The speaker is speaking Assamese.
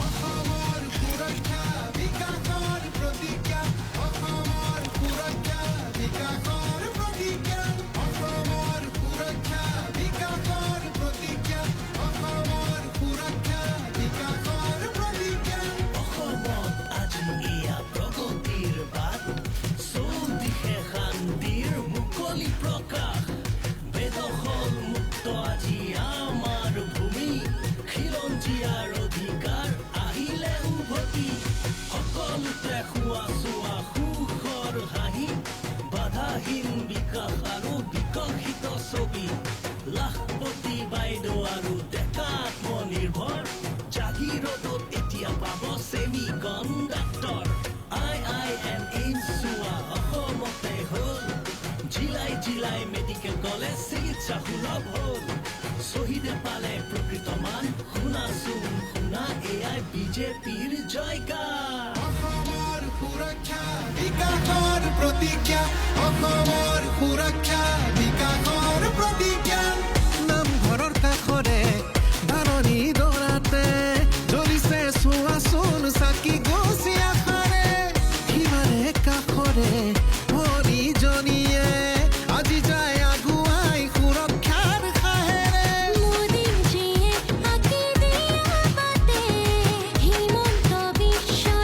অসমৰ সুৰক্ষা বিকাশৰ প্ৰতিজ্ঞা, অসমৰ সুৰক্ষা বিকাশৰ প্ৰতিজ্ঞা, অসমৰ সুৰক্ষা বিকাশৰ প্ৰতিজ্ঞা, অসমৰ সুৰক্ষা বিকাশৰ প্ৰতিজ্ঞা। অসমত আজি এয়া প্ৰগতিৰ বাট, চৌদিশে শান্তিৰ মুকলি প্ৰকাশ। বেদখল মুক্ত আজি আমাৰ ভূমি, খিলঞ্জীয়াৰ অধিকাৰ আহিলে উভতি। সকলোতে খোৱা চোৱা সুখৰ হাঁহি, বাধাহীন বিকাশ আৰু বিকশিত ছবি। লাখপতি বাইদেউ আৰু ডেকা আত্মনিৰ্ভৰ, জাগিৰোডত এতিয়া পাব চেমি কণ্ডাক্টৰ। IIM চোৱা অসমতে হ'ল, জিলাই জিলাই মেডিকেল কলেজ চিকিৎসা সুলভ হ'ল। শ্বহীদে পালে প্ৰকৃত মান, শুনাচোন শুনা এয়াই বিজেপিৰ জয়গান। অসমৰ সুৰক্ষা বিকাশৰ প্ৰতিজ্ঞা, অসমৰ সুৰক্ষা